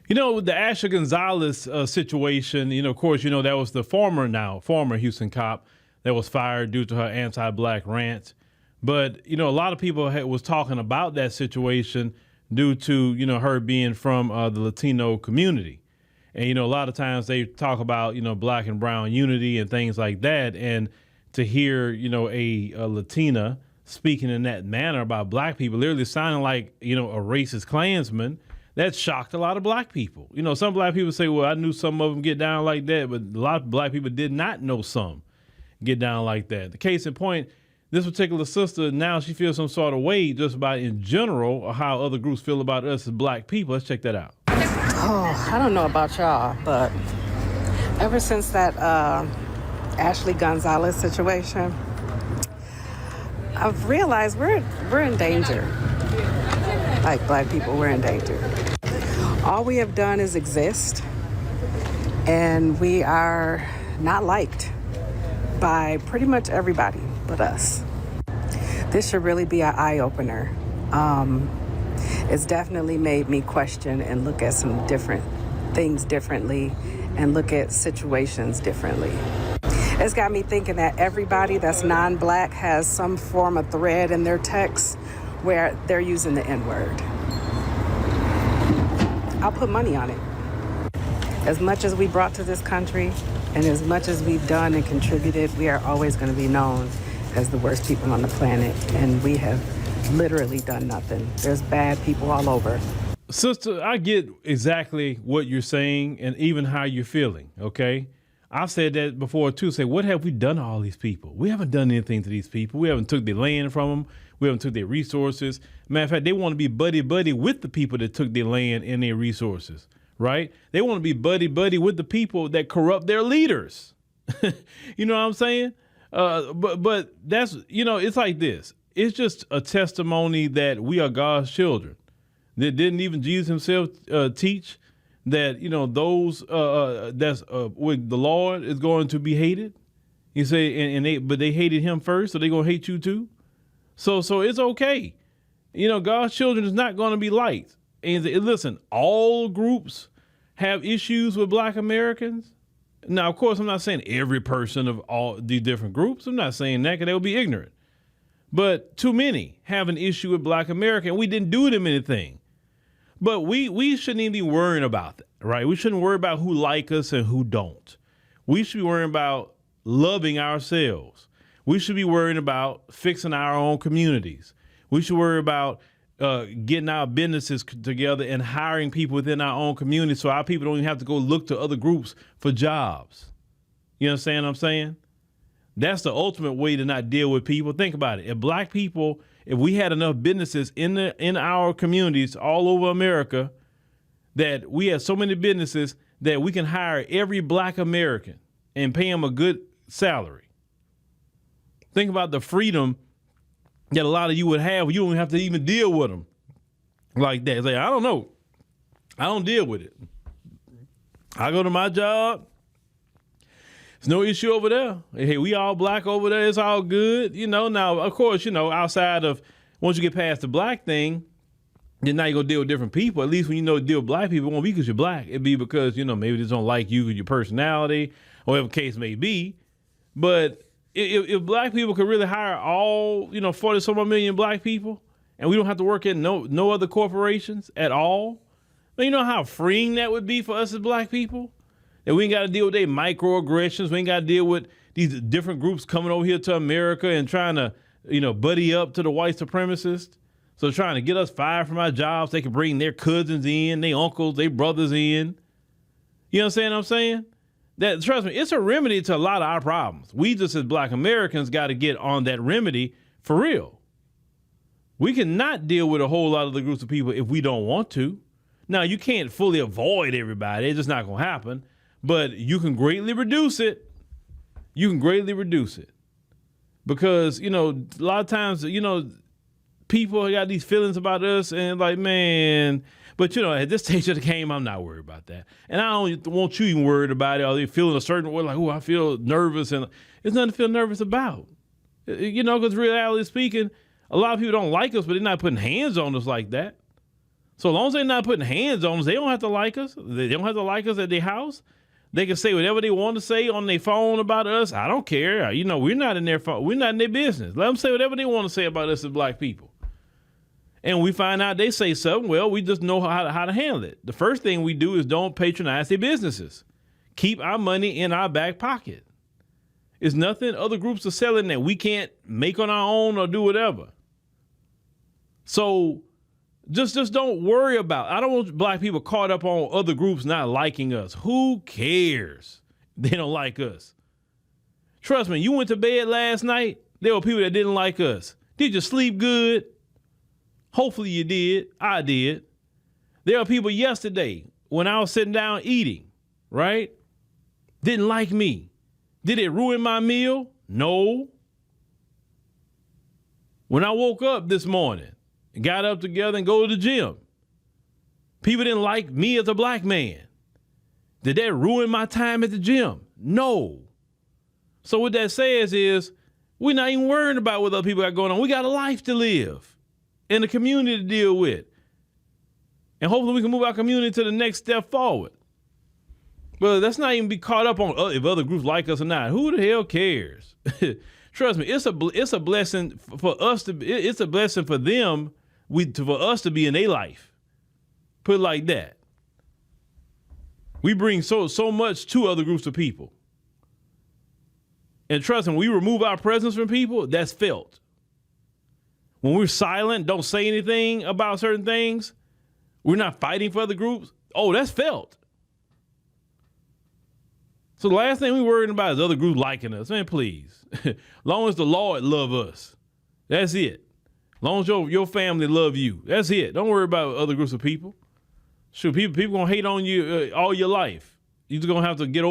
The Asher Gonzalez situation, of course, that was the former Houston cop that was fired due to her anti-black rant. But, a lot of people was talking about that situation due to, her being from the Latino community. And, a lot of times they talk about, black and brown unity and things like that. And to hear, a Latina speaking in that manner about black people, literally sounding like, a racist Klansman, that shocked a lot of black people. Some black people say, well, I knew some of them get down like that, but a lot of black people did not know some get down like that. The case in point, this particular sister, now she feels some sort of way just about in general or how other groups feel about us as black people. Let's check that out. Oh, I don't know about y'all, but ever since that Ashley Gonzalez situation, I've realized we're in danger. Like black people, we're in danger. All we have done is exist, and we are not liked by pretty much everybody but us. This should really be an eye-opener. It's definitely made me question and look at some different things differently and look at situations differently. It's got me thinking that everybody that's non-black has some form of thread in their text where they're using the N-word. I'll put money on it. As much as we brought to this country and as much as we've done and contributed, we are always going to be known as the worst people on the planet. And we have literally done nothing. There's bad people all over. Sister, I get exactly what you're saying and even how you're feeling, okay? I've said that before too. Say, what have we done to all these people? We haven't done anything to these people. We haven't took their land from them. We haven't took their resources. Matter of fact, they want to be buddy-buddy with the people that took their land and their resources, right? They want to be buddy-buddy with the people that corrupt their leaders. You know what I'm saying? But that's, it's like this. It's just a testimony that we are God's children. That didn't even Jesus himself teach that, those that's with the Lord is going to be hated. You say, but they hated him first, so they're going to hate you too. So it's okay. God's children is not going to be liked. And listen, all groups have issues with black Americans. Now, of course, I'm not saying every person of all these different groups. I'm not saying that because they'll be ignorant. But too many have an issue with black America, and we didn't do them anything. But we shouldn't even be worrying about that, right? We shouldn't worry about who like us and who don't. We should be worrying about loving ourselves. We should be worrying about fixing our own communities. We should worry about getting our businesses together and hiring people within our own community so our people don't even have to go look to other groups for jobs. You understand what I'm saying? That's the ultimate way to not deal with people. Think about it. If black people, if we had enough businesses in our communities all over America, that we had so many businesses that we can hire every black American and pay them a good salary. Think about the freedom that a lot of you would have. You don't have to even deal with them like that. It's like, I don't know. I don't deal with it. I go to my job. There's no issue over there. Hey, we all black over there. It's all good. Now, of course, outside of once you get past the black thing, then now you're going to deal with different people. At least when to deal with black people, it won't be because you're black. It'd be because, maybe they just don't like you and your personality, or whatever the case may be. But if black people could really hire all, 40 some million black people, and we don't have to work at no other corporations at all, you know how freeing that would be for us as black people? That we ain't got to deal with their microaggressions. We ain't got to deal with these different groups coming over here to America and trying to, buddy up to the white supremacists. So trying to get us fired from our jobs, they can bring their cousins in, their uncles, their brothers in. You understand what I'm saying? That, trust me, it's a remedy to a lot of our problems. We just as black Americans got to get on that remedy for real. We cannot deal with a whole lot of the groups of people if we don't want to. Now, you can't fully avoid everybody. It's just not going to happen. But you can greatly reduce it. You can greatly reduce it. Because, a lot of times, people got these feelings about us and like, man, but at this stage of the game, I'm not worried about that. And I don't want you even worried about it. Or they feeling a certain way, like, oh, I feel nervous. And there's nothing to feel nervous about. Because reality speaking, a lot of people don't like us, but they're not putting hands on us like that. So as long as they're not putting hands on us, they don't have to like us. They don't have to like us at their house. They can say whatever they want to say on their phone about us. I don't care. You know, we're not in their phone. We're not in their business. Let them say whatever they want to say about us as black people. And we find out they say something, well, we just know how to handle it. The first thing we do is don't patronize their businesses. Keep our money in our back pocket. It's nothing other groups are selling that we can't make on our own or do whatever. So just don't worry about it. I don't want black people caught up on other groups not liking us. Who cares? They don't like us. Trust me, you went to bed last night, there were people that didn't like us. Did you sleep good? Hopefully you did. I did. There are people yesterday when I was sitting down eating, right? Didn't like me. Did it ruin my meal? No. When I woke up this morning and got up together and go to the gym, people didn't like me as a black man. Did that ruin my time at the gym? No. So what that says is we're not even worrying about what other people got going on. We got a life to live and a community to deal with. And hopefully we can move our community to the next step forward. But let's not even be caught up on if other groups like us or not. Who the hell cares? Trust me, it's a blessing for us it's a blessing for them for us to be in their life. Put it like that. We bring so much to other groups of people. And trust me, when we remove our presence from people, that's felt. When we're silent, don't say anything about certain things, we're not fighting for other groups, oh, that's felt. So the last thing we're worrying about is other groups liking us. Man, please. Long as the Lord love us, that's it. Long as your family love you, that's it. Don't worry about other groups of people. Sure, people gonna hate on you all your life. You're just gonna have to get over